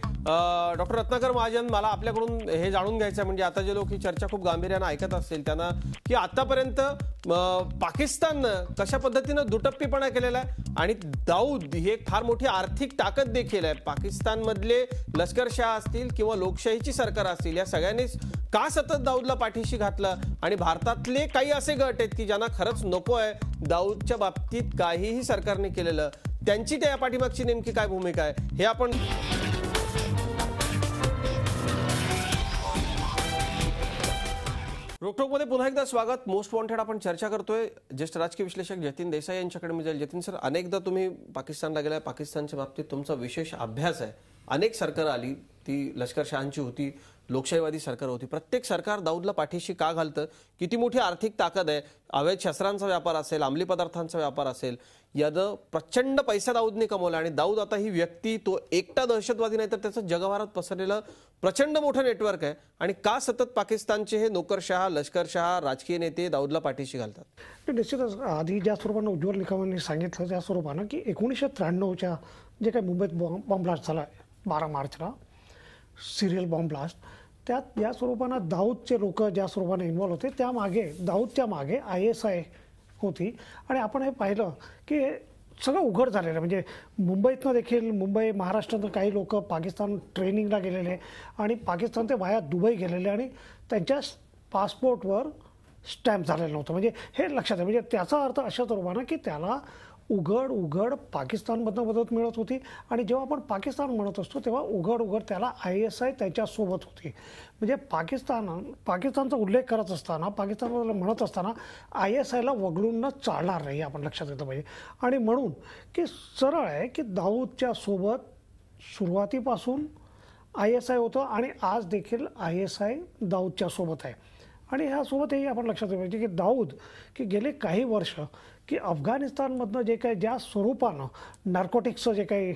डॉक्टर रत्नाकर महाजन, मला आपल्याकडून हे जाणून घ्यायचं म्हणजे आता जे लोक ही चर्चा खूप गांभीर्यानं ऐकत असतील त्यांना, की आतापर्यंत पाकिस्ताननं कशा पद्धतीनं दुटप्पीपणा केलेला आहे आणि दाऊद ही एक फार मोठी आर्थिक ताकद देखील आहे. पाकिस्तानमधले लष्करशाह असतील किंवा लोकशाहीची सरकार असतील, या सगळ्यांनीच का सतत दाऊदला पाठीशी घातलं आणि भारतातले काही असे गट आहेत की ज्यांना खरंच नको आहे दाऊदच्या बाबतीत काहीही सरकारने केलेलं, त्यांची त्या पाठीमागची नेमकी काय भूमिका आहे हे आपण रोकटोकमध्ये पुन्हा एकदा स्वागत. मोस्ट वॉन्टेड आपण चर्चा करतोय. ज्येष्ठ राजकीय विश्लेषक जतीन देसाई यांच्याकडे मी जाईल. जतीन सर, अनेकदा तुम्ही पाकिस्तानला गेलाय, पाकिस्तानच्या बाबतीत तुमचा विशेष अभ्यास आहे. अनेक सरकार आली, ती लष्करशहांची होती, लोकशाहीवादी सरकार होती. प्रत्येक सरकार दाऊदला पाठीशी का घालतं? किती मोठी आर्थिक ताकद आहे? अवैध शस्त्रांचा व्यापार असेल, अंमली पदार्थांचा व्यापार असेल, यानं प्रचंड पैसा दाऊदने कमवला. आणि दाऊद आता ही व्यक्ती तो एकटा दहशतवादी नाही, तर त्याचं जगभरात पसरलेलं प्रचंड मोठं नेटवर्क आहे. आणि का सतत पाकिस्तानचे हे नोकरशहा, लष्करशहा, राजकीय नेते दाऊदला पाठीशी घालतात? निश्चितच आधी ज्या स्वरूपानं उज्ज्वल निकमांनी सांगितलं त्या स्वरूपानं की 1993च्या जे काही मुंबईत बॉम्ब ब्लास्ट झाला 12 मार्चला, सिरियल बॉम्ब ब्लास्ट, त्यात या स्वरूपानं दाऊदचे लोक ज्या स्वरूपाने इन्व्हॉल्व होते त्यामागे दाऊदच्या मागे ISI होती. आणि आपण हे पाहिलं की सगळं उघड झालेलं आहे. म्हणजे मुंबईतनं देखील, मुंबई महाराष्ट्रातनं काही लोक पाकिस्तान ट्रेनिंगला गेलेले आणि पाकिस्तान ते वाया दुबई गेलेले आणि त्यांच्या पासपोर्टवर स्टॅम्प झालेलं नव्हतं. म्हणजे हे लक्षात आहे. म्हणजे त्याचा अर्थ अशा स्वरूपानं की त्याला उघड पाकिस्तानमधनं मदत मिळत होती. आणि जेव्हा आपण पाकिस्तान म्हणत असतो तेव्हा उघड त्याला ISI त्याच्यासोबत होती. म्हणजे पाकिस्तानचा उल्लेख करत असताना, पाकिस्तानला म्हणत असताना ISIला वगळून न चालणार नाही, आपण लक्षात घेतलं पाहिजे. आणि म्हणून की सरळ आहे की दाऊदच्या सोबत सुरुवातीपासून ISI होतं आणि आज देखील ISI दाऊदच्या सोबत आहे. आणि ह्यासोबत हेही आपण लक्षात घेतलं पाहिजे की दाऊद की गेले काही वर्ष की अफगाणिस्तानमधनं जे काही ज्या स्वरूपानं नार्कोटिक्सचं जे काही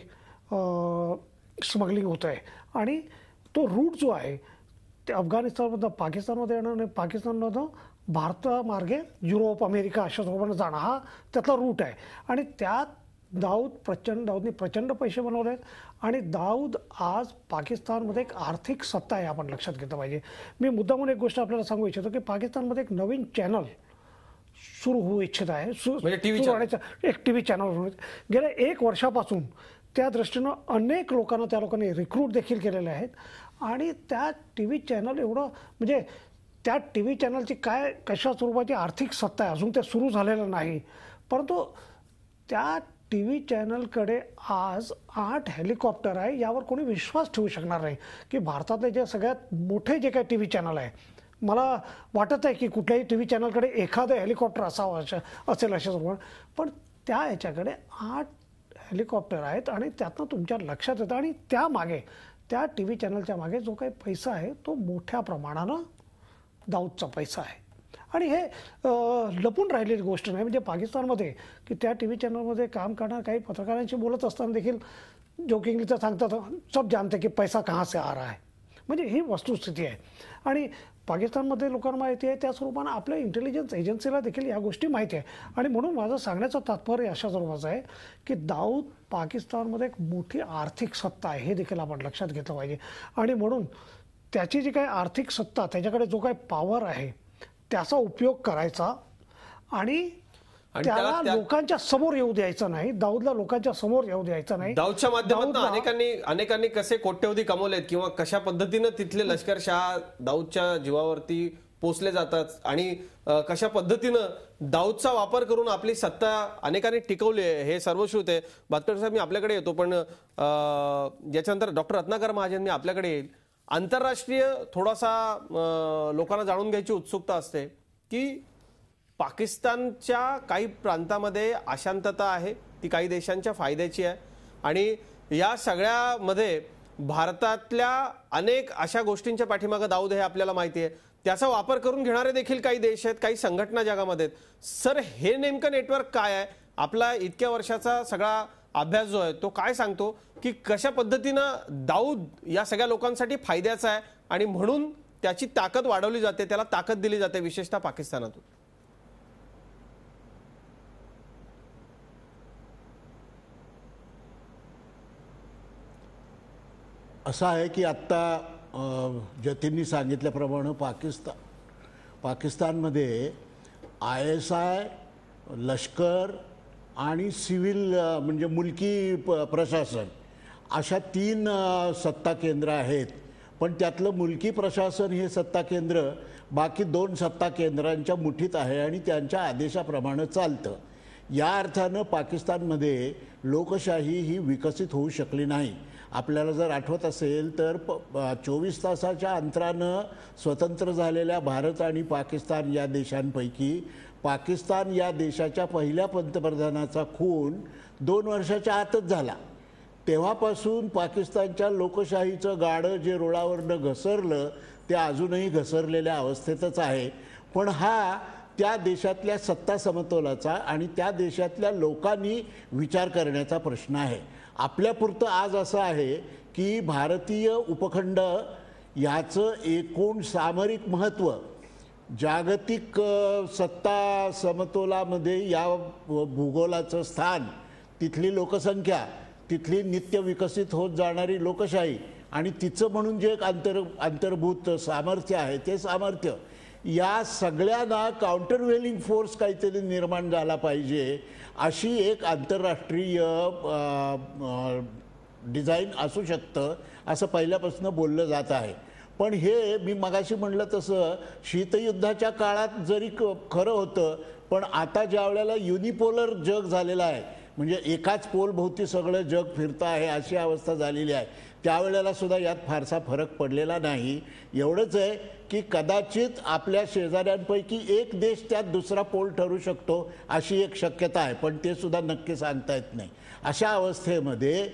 स्मगलिंग होतं आहे आणि तो रूट जो आहे ते अफगाणिस्तानमधनं पाकिस्तानमध्ये येणं आणि पाकिस्तानमधनं भारतामार्गे युरोप, अमेरिका अशा स्वरूपानं जाणं हा त्यातला रूट आहे. आणि त्यात दाऊदने प्रचंड पैसे बनवले आहेत. आणि दाऊद आज पाकिस्तानमध्ये एक आर्थिक सत्ता आहे, आपण लक्षात घेतलं पाहिजे. मी मुद्दामून एक गोष्ट आपल्याला सांगू इच्छितो की पाकिस्तानमध्ये एक नवीन चॅनल सुरू होऊ इच्छित आहे. एक टीव्ही चॅनल गेल्या 1 वर्षापासून त्या दृष्टीनं अनेक लोकांनी रिक्रूट देखील केलेले आहेत. आणि त्या टीव्ही चॅनल एवढं म्हणजे त्या टीव्ही चॅनलची कशा स्वरूपाची आर्थिक सत्ता आहे अजून ते सुरू झालेलं नाही. परंतु त्या टीव्ही चॅनलकडे आज 8 हेलिकॉप्टर आहे. यावर कोणी विश्वास ठेवू शकणार नाही की भारतातले जे सगळ्यात मोठे जे काही टीव्ही चॅनल आहे, मला वाटत आहे की कुठल्याही टीव्ही चॅनलकडे एखादं हेलिकॉप्टर असावं असेल अशा स्वरूपात. पण त्या ह्याच्याकडे 8 हेलिकॉप्टर आहेत. आणि त्यातनं तुमच्या लक्षात येतं आणि त्यामागे त्या टीव्ही चॅनलच्या मागे जो काही पैसा आहे तो मोठ्या प्रमाणानं दाऊदचा पैसा आहे. आणि हे लपून राहिलेली गोष्ट नाही. म्हणजे पाकिस्तानमध्ये की त्या टीव्ही चॅनलमध्ये काम करणाऱ्या काही पत्रकारांशी बोलत असताना देखील जोकिंगली तर सांगतात, सब जानते की पैसा कहाँ से आ रहा है. म्हणजे ही वस्तुस्थिती आहे. आणि पाकिस्तानमध्ये लोकांना माहिती आहे, त्या स्वरूपानं आपल्या इंटेलिजन्स एजन्सीला देखील या गोष्टी माहिती आहे. आणि म्हणून माझं सांगण्याचं तात्पर्य अशा स्वरूपाचं आहे की दाऊद पाकिस्तानमध्ये एक मोठी आर्थिक सत्ता आहे, हे देखील आपण लक्षात घेतलं पाहिजे. आणि म्हणून त्याची जी काही आर्थिक सत्ता, त्याच्याकडे जो काही पॉवर आहे त्याचा उपयोग करायचा आणि त्याला लोकांच्या समोर येऊ द्यायचं नाही. दाऊदला लोकांच्या समोर येऊ द्यायचं नाही. दाऊदच्या माध्यमातून अनेकांनी कसे कोट्यवधी कमवलेत किंवा कशा पद्धतीनं तिथले लष्करशहा दाऊदच्या जीवावरती पोचले जातात आणि कशा पद्धतीनं दाऊदचा वापर करून आपली सत्ता अनेकांनी टिकवली आहे, हे सर्वश्रुत आहे. भातकर साहेब, मी आपल्याकडे येतो, पण याच्यानंतर डॉक्टर रत्नाकर महाजन मी आपल्याकडे येईल. आंतरराष्ट्रीय थोडासा लोकांना जाणून घ्यायची उत्सुकता असते की पाकिस्तानच्या काही प्रांतामध्ये अशांतता आहे, ती काही देशांच्या फायद्याची आहे. आणि या सगळ्यामध्ये भारतातल्या अनेक अशा गोष्टींच्या पाठीमागे दाऊद हे आपल्याला माहिती आहे. त्याचा वापर करून घेणारे देखील काही देश आहेत, काही संघटना जगामध्ये आहेत. सर, हे नेमकं नेटवर्क काय आहे? आपला इतक्या वर्षाचा सगळा अभ्यास जो आहे तो काय सांगतो की कशा पद्धतीनं दाऊद या सगळ्या लोकांसाठी फायद्याचा आहे आणि म्हणून त्याची ताकद वाढवली जाते, त्याला ताकद दिली जाते, विशेषतः पाकिस्तानातून? असं आहे की आत्ता जतीननी सांगितल्याप्रमाणे पाकिस्तानमध्ये ISI, लष्कर आणि सिव्हिल म्हणजे मुलकी प्रशासन अशा 3 सत्ता केंद्र आहेत. पण त्यातलं मुलकी प्रशासन हे सत्ता केंद्र बाकी 2 सत्ता केंद्रांच्या मुठीत आहे आणि त्यांच्या आदेशाप्रमाणे चालतं. या अर्थानं पाकिस्तानमध्ये लोकशाही ही विकसित होऊ शकली नाही. आपल्याला जर आठवत असेल तर 24 तासाच्या अंतरानं स्वतंत्र झालेल्या भारत आणि पाकिस्तान या देशांपैकी पाकिस्तान या देशाच्या पहिल्या पंतप्रधानाचा खून 2 वर्षाच्या आतच झाला. तेव्हापासून पाकिस्तानच्या लोकशाहीचं गाडं जे रुळावरनं घसरलं ते अजूनही घसरलेल्या अवस्थेतच आहे. पण हा त्या देशातल्या सत्ता समतोलाचा आणि त्या देशातल्या लोकांनी विचार करण्याचा प्रश्न आहे. आपल्यापुरतं आज असं आहे की भारतीय उपखंड याचं एकूण सामरिक महत्त्व जागतिक सत्ता समतोलामध्ये या भूगोलाचं स्थान, तिथली लोकसंख्या, तिथली नित्य विकसित होत जाणारी लोकशाही आणि तिचं म्हणून जे एक अंतर्भूत सामर्थ्य आहे ते सामर्थ्य या सगळ्यांना काउंटरव्हेलिंग फोर्स काहीतरी निर्माण झाला पाहिजे अशी एक आंतरराष्ट्रीय डिझाईन असू शकतं असं पहिल्यापासून बोललं जात आहे. पण हे मी मगाशी म्हणलं तसं शीतयुद्धाच्या काळात जरी खरं होतं, पण आता ज्या वेळेला युनिपोलर जग झालेलं आहे म्हणजे एकाच पोलभोवती सगळं जग फिरतं आहे अशी अवस्था झालेली आहे, त्यावेळेला सुद्धा यात फारसा फरक पडलेला नाही. एवढंच आहे की कदाचित आपल्या शेजाऱ्यांपैकी एक देश त्यात दुसरा पोल ठरू शकतो अशी एक शक्यता आहे, पण ते सुद्धा नक्की सांगता येत नाही. अशा अवस्थेमध्ये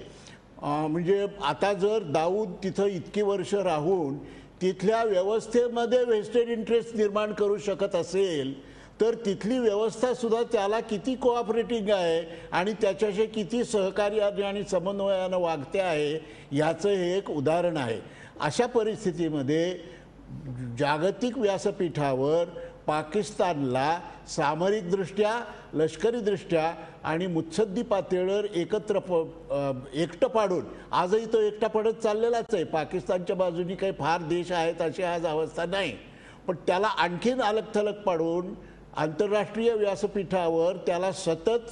म्हणजे आता जर दाऊद तिथं इतकी वर्ष राहून तिथल्या व्यवस्थेमध्ये व्हेस्टेड इंटरेस्ट निर्माण करू शकत असेल तर तिथली व्यवस्था सुद्धा त्याला किती कोऑपरेटिंग आहे आणि त्याच्याशी किती सहकार्याने आणि समन्वयानं वागते आहे याचं हे एक उदाहरण आहे. अशा परिस्थितीमध्ये जागतिक व्यासपीठावर पाकिस्तानला सामरिकदृष्ट्या, लष्करीदृष्ट्या आणि मुत्सद्दी पातळीवर एकटं पाडून, आजही तो एकटा पडत चाललेलाच आहे. पाकिस्तानच्या बाजूनी काही फार देश आहेत अशी आज अवस्था नाही, पण त्याला आणखीन अलग-थलग पाडून आंतरराष्ट्रीय व्यासपीठावर त्याला सतत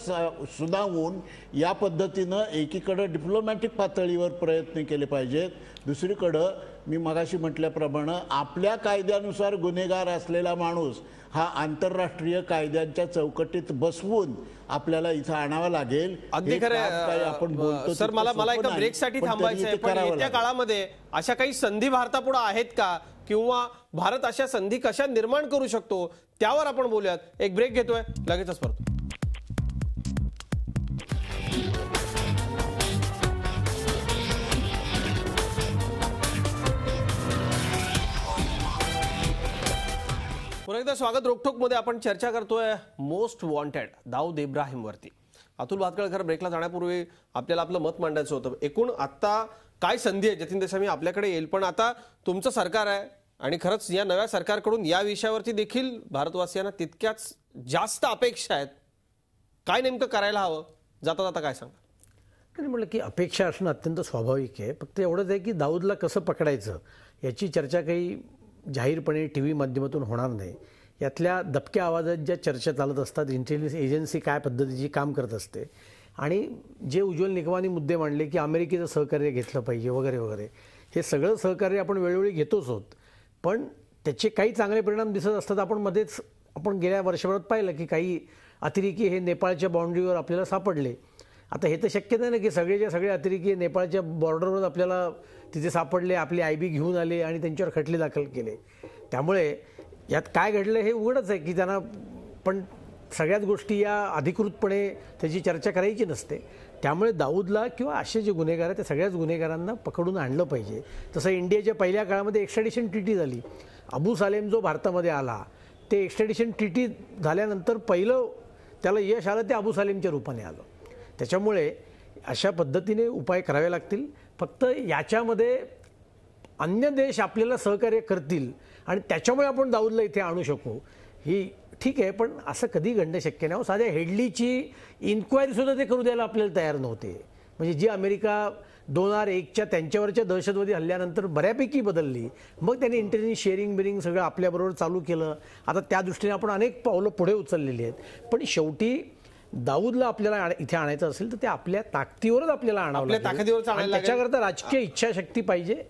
सुनावून या पद्धतीनं एकीकडं डिप्लोमॅटिक पातळीवर प्रयत्न केले पाहिजेत, दुसरीकडं मी मगाशी म्हटल्याप्रमाणे आपल्या कायद्यानुसार गुन्हेगार असलेला माणूस हा आंतरराष्ट्रीय कायद्यांच्या चौकटीत बसवून आपल्याला इथं आणावा लागेल. अगदी खरं आपण बोलतो सर. मला एका ब्रेकसाठी थांबायचं आहे, पण येत्या काळामध्ये अशा काही संधी भारतापुढे आहेत का, किंवा भारत अशा संधी कशा निर्माण करू शकतो त्यावर आपण बोलूयात. एक ब्रेक घेतोय, लगेचच परत. पुन्हा एकदा स्वागत. रोकठोक मध्ये आपण चर्चा करतोय मोस्ट वॉन्टेड दाऊद इब्राहिम वरती. अतुल भातखळकर, ब्रेकला जाण्यापूर्वी आपल्याला आपलं मत मांडायचं होतं. एकूण आता काय संधी आहे जतीन देसाई आपल्याकडे येईल, पण आता तुमचं सरकार आहे आणि खरंच या नव्या सरकारकडून या विषयावरती देखील भारतवासियांना तितक्याच जास्त अपेक्षा आहेत. काय नेमकं करायला हवं, जाता जाता काय सांगा? त्यांनी म्हटलं की अपेक्षा असणं अत्यंत स्वाभाविक आहे. फक्त एवढंच आहे की दाऊदला कसं पकडायचं याची चर्चा काही जाहीरपणे टी व्ही माध्यमातून होणार नाही. यातल्या दबक्या आवाजात ज्या चर्चा चालत असतात, इंटेलिजन्स एजन्सी काय पद्धतीची काम करत असते आणि जे उज्ज्वल निकमानी मुद्दे मांडले की अमेरिकेचं सहकार्य घेतलं पाहिजे वगैरे वगैरे, हे सगळं सहकार्य आपण वेळोवेळी घेतोच आहोत, पण त्याचे काही चांगले परिणाम दिसत असतात. आपण गेल्या वर्षभरात पाहिलं की काही अतिरेकी हे नेपाळच्या बाउंड्रीवर आपल्याला सापडले. आता हे तर शक्य नाही ना की सगळेच्या सगळे अतिरेकी नेपाळच्या बॉर्डरवर आपल्याला तिथे सापडले, आपली IB घेऊन आले आणि त्यांच्यावर खटले दाखल केले. त्यामुळे यात काय घडलं हे उघडच आहे की त्यांना, पण सगळ्याच गोष्टी या अधिकृतपणे त्याची चर्चा करायची नसते. त्यामुळे दाऊदला किंवा असे जे गुन्हेगार आहेत त्या सगळ्याच गुन्हेगारांना पकडून आणलं पाहिजे. तसं इंडियाच्या पहिल्या काळामध्ये एक्स्ट्रॅडिशन ट्रीटी झाली. अबू सालेम जो भारतामध्ये आला ते एक्स्ट्रॅडिशन ट्रीटी झाल्यानंतर पहिलं त्याला यश आलं ते अबू सालेमच्या रूपाने आलं. त्याच्यामुळे अशा पद्धतीने उपाय करावे लागतील. फक्त याच्यामध्ये अन्य देश आपल्याला सहकार्य करतील आणि त्याच्यामुळे आपण दाऊदला इथे आणू शकू ही ठीक आहे, पण असं कधी घडणं शक्य नाही. साध्या हेडलीची इन्क्वायरीसुद्धा ते करू द्यायला आपल्याला तयार नव्हते. म्हणजे जी अमेरिका 2001च्या त्यांच्यावरच्या दहशतवादी हल्ल्यानंतर बऱ्यापैकी बदलली, मग त्यांनी इंटेलिजन्स शेअरिंग बिरिंग सगळं आपल्याबरोबर चालू केलं. आता त्या दृष्टीने आपण अनेक पावलं पुढे उचललेली आहेत. पण शेवटी दाऊदला आपल्याला इथे आणायचं असेल तर ते आपल्या ताकदीवरच आपल्याला आणावं लागेल. त्याच्याकरता राजकीय इच्छाशक्ती पाहिजे,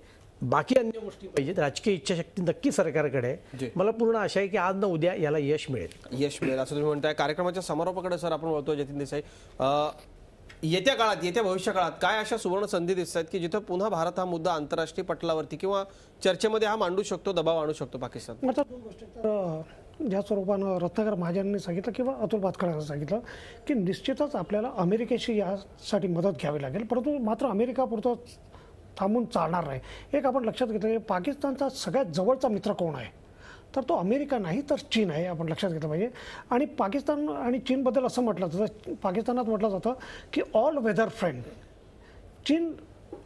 बाकी अन्य गोष्टी पाहिजेत. राजकीय इच्छाशक्ती नक्की सरकारकडे आहे. मला पूर्ण आशा आहे की आज ना उद्या याला यश मिळेल असं तुम्ही म्हणताय. कार्यक्रमाच्या समारोपाकडे सर आपण बोलतोय जतीन देसाई. येत्या काळात, येत्या भविष्य काळात काय अशा सुवर्ण संधी दिसत आहेत की जिथं पुन्हा भारत हा मुद्दा आंतरराष्ट्रीय पटलावरती किंवा चर्चेमध्ये हा मांडू शकतो, दबाव आणू शकतो पाकिस्तान? आता दोन गोष्टी. तर ज्या स्वरूपानं रत्नाकर महाजनांनी सांगितलं किंवा अतुल भातखळकरांनी सांगितलं की निश्चितच आपल्याला अमेरिकेशी यासाठी मदत घ्यावी लागेल, परंतु मात्र अमेरिकापुरतं थांबून चालणार नाही. एक आपण लक्षात घेतलं की पाकिस्तानचा सगळ्यात जवळचा मित्र कोण आहे, तर तो अमेरिका नाही तर चीन आहे, आपण लक्षात घेतलं पाहिजे. आणि पाकिस्तान आणि चीनबद्दल असं म्हटलं जातं, पाकिस्तानात म्हटलं जातं की ऑल वेदर फ्रेंड. चीन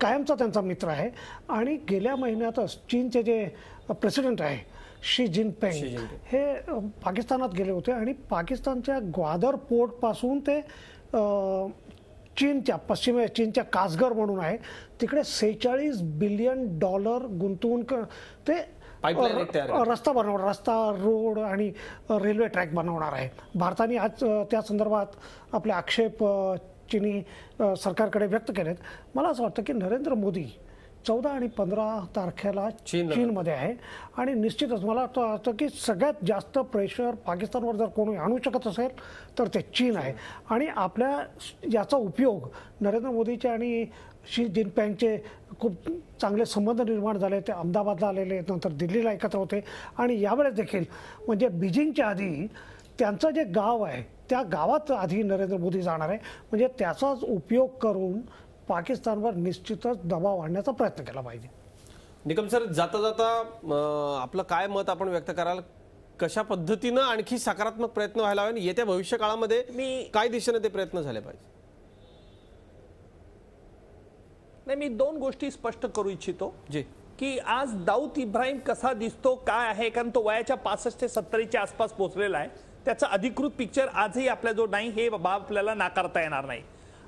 कायमचा त्यांचा मित्र आहे. आणि गेल्या महिन्यातच चीनचे जे प्रेसिडेंट आहे शी जिनपिंग हे पाकिस्तानात गेले होते आणि पाकिस्तानच्या ग्वादर पोर्टपासून ते चीनच्या पश्चिम चीनच्या कासगर म्हणून आहे तिकडे $46 बिलियन गुंतवून ते रस्ता बनवणार, रस्ता, रोड आणि रेल्वे ट्रॅक बनवणार आहे. भारताने आज त्या संदर्भात आपले आक्षेप चीनी सरकारकडे व्यक्त केलेत. मला असं वाटतं की नरेंद्र मोदी 14 आणि 15 तारखेला चीनमध्ये आहे आणि निश्चितच मला वाटतं की सगळ्यात जास्त प्रेशर पाकिस्तानवर जर कोणी आणू शकत असेल तर ते चीन आहे. आणि आपल्या याचा उपयोग नरेंद्र मोदीचे आणि शी जिनपिंगचे खूप चांगले संबंध निर्माण झाले. ते अहमदाबादला आलेले, नंतर दिल्लीला एकत्र होते आणि यावेळेस देखील म्हणजे बीजिंगच्या आधी त्यांचं जे गाव आहे त्या गावात आधी नरेंद्र मोदी जाणार आहे. म्हणजे त्याचाच उपयोग करून पाकिस्तानवर निश्चितच दबाव आणण्याचा प्रयत्न केला पाहिजे. निकम सर, जाता जाता आपलं काय मत आपण व्यक्त कराल, कशा पद्धतीनं आणखी सकारात्मक प्रयत्न व्हायला हवे, येत्या भविष्य काळामध्ये काय दिशेने ते प्रयत्न झाले पाहिजे? नाही, मी 2 गोष्टी स्पष्ट करू इच्छितो जी की आज दाऊद इब्राहिम कसा दिसतो, काय आहे, कारण तो वयाच्या 65 ते 70च्या आसपास पोहोचलेला आहे. त्याचा अधिकृत पिक्चर आजही आपल्याजवळ नाही, हे बाब आपल्याला नाकारता येणार नाही.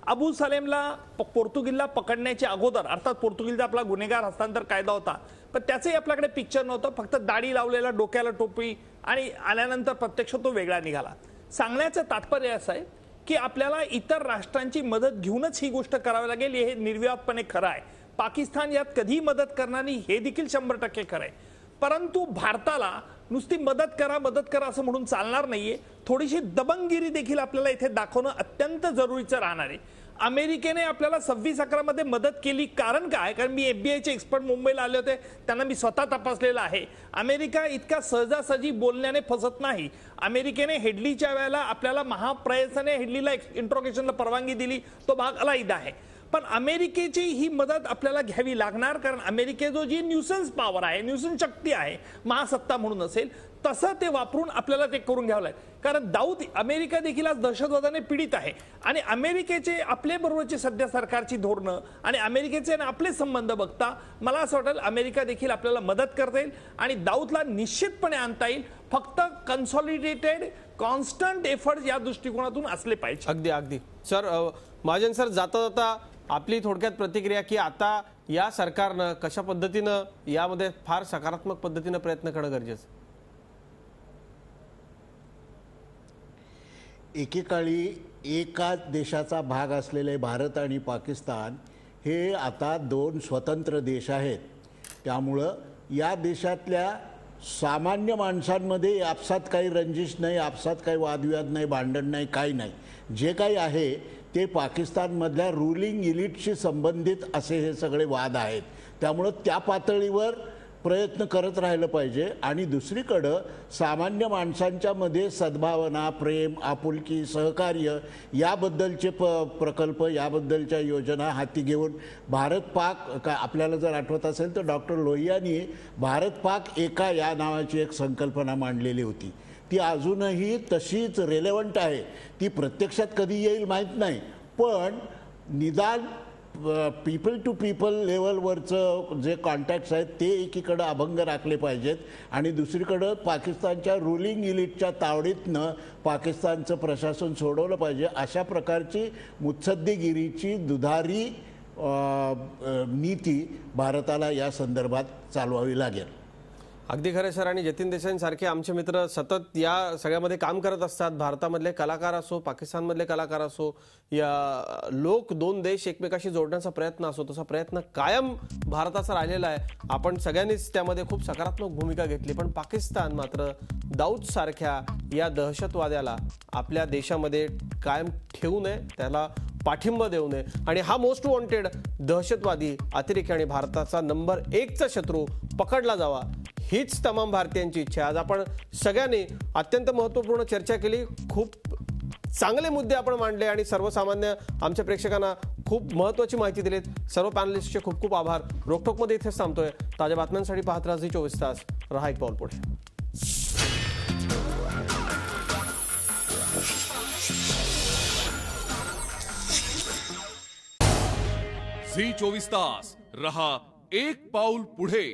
अबू सलेमला पोर्तुगीजला पकडण्याच्या अगोदर, अर्थात पोर्तुगीजचा आपला गुन्हेगार हस्तांतर कायदा होता, पण त्याचंही आपल्याकडे पिक्चर नव्हतं. फक्त दाढी लावलेला, डोक्याला टोपी आणि आल्यानंतर प्रत्यक्ष तो वेगळा निघाला. सांगण्याचं तात्पर्य असं आहे की आपल्याला इतर राष्ट्रांची मदत घेऊनच ही गोष्ट करावी लागेल, हे निर्विवादपणे खरं आहे. पाकिस्तान यात कधी मदत करणार नाही हे देखील 100% खरं आहे. परंतु भारताला नुसती मदत करा असं म्हणून चालणार नाहीये. थोडीशी दबंगगिरी देखील आपल्याला इथे दाखवणं अत्यंत जरुरीचं राहणार आहे. अमेरिकेने आपल्याला 26/11 मध्ये मदत केली, कारण काय? कारण मी एफबीआयचे एक्सपर्ट मुंबईला आले होते, त्यांना मी स्वतः तपासलेलं आहे. अमेरिका इतका सहजासहजी बोलण्याने फसत नाही. अमेरिकेने हेडलीच्या वेळेला आपल्याला महाप्रयासाने हेडलीला इंट्रोगेशनला परवानगी दिली, तो भाग अलैदा आहे. पण अमेरिकेची ही मदत आपल्याला घ्यावी लागणार, कारण अमेरिकेजो जी न्यूसन्स पॉवर आहे, न्यूसन्स शक्ती आहे, महासत्ता म्हणून असेल, तसं ते वापरून आपल्याला ते करून घ्यावं लागेल. कारण अमेरिका देखील आज दहशतवादाने पीडित आहे आणि अमेरिकेचे आपल्या बरोबरची सध्या सरकारची धोरणं आणि अमेरिकेचे आणि आपले संबंध बघता मला असं वाटेल अमेरिका देखील आपल्याला मदत करता येईल आणि दाऊदला निश्चितपणे आणता येईल. फक्त कन्सॉलिडेटेड कॉन्स्टंट एफर्ट्स या दृष्टिकोनातून असले पाहिजे. अगदी अगदी सर. महाजन सर, जाता जाता आपली थोडक्यात प्रतिक्रिया की आता या सरकारनं कशा पद्धतीनं यामध्ये फार सकारात्मक पद्धतीनं प्रयत्न करणं गरजेचं? एकेकाळी एकाच देशाचा भाग असलेले भारत आणि पाकिस्तान हे आता 2 स्वतंत्र देश आहेत. त्यामुळं या देशातल्या सामान्य माणसांमध्ये आपसात काही रंजिश नाही, आपसात काही वादविवाद नाही, भांडण नाही, काही नाही. जे काही आहे ते पाकिस्तानमधल्या रुलिंग इलिटशी संबंधित असे हे सगळे वाद आहेत. त्यामुळं त्या पातळीवर प्रयत्न करत राहिलं पाहिजे. आणि दुसरीकडं सामान्य माणसांच्या मध्ये सद्भावना, प्रेम, आपुलकी, सहकार्य याबद्दलचे प्रकल्प, याबद्दलच्या योजना हाती घेऊन भारत पाक, आपल्याला जर आठवत असेल तर डॉक्टर लोहियांनी भारत पाक एका या नावाची एक संकल्पना मांडलेली होती. ती अजूनही तशीच रेलेवंट आहे. ती प्रत्यक्षात कधी येईल माहीत नाही, पण निदान पीपल टू पीपल लेवलवरचं जे कॉन्टॅक्ट्स आहेत ते एकीकडं अभंग राखले पाहिजेत आणि दुसरीकडं पाकिस्तानच्या रुलिंग इलिटच्या तावडीतनं पाकिस्तानचं प्रशासन सोडवलं पाहिजे. अशा प्रकारची मुत्सद्देगिरीची दुधारी नीती भारताला या संदर्भात चालवावी लागेल. अगदी खरं सर. आणि जतीन देसाईंसारखे आमचे मित्र सतत या सगळ्यामध्ये काम करत असतात. भारतामधले कलाकार असो, पाकिस्तानमधले कलाकार असो, या लोक 2 देश एकमेकाशी जोडण्याचा प्रयत्न असो, तसा प्रयत्न कायम भारताचा राहिलेला आहे. आपण सगळ्यांनीच त्यामध्ये खूप सकारात्मक भूमिका घेतली. पण पाकिस्तान मात्र दाऊद सारख्या या दहशतवाद्याला आपल्या देशामध्ये कायम ठेवू नये, त्याला पाठिंबा देऊ नये आणि हा मोस्ट वॉन्टेड दहशतवादी, अतिरेकी आणि भारताचा नंबर 1चा शत्रू पकडला जावा, हीच तमाम भारतीयांची इच्छा आहे. आज आपण सगळ्यांनी अत्यंत महत्त्वपूर्ण चर्चा केली, खूप चांगले मुद्दे आपण मांडले आणि सर्वसामान्य आमच्या प्रेक्षकांना खूप महत्त्वाची माहिती दिलीत. सर्व पॅनलिस्टचे खूप खूप आभार. रोकटोकमध्ये इथेच थांबतोय. ताज्या बातम्यांसाठी पाहत राहा झी 24 तास. रहा एक पाऊल पुढे. झी 24 तास रहा एक पाऊल पुढे.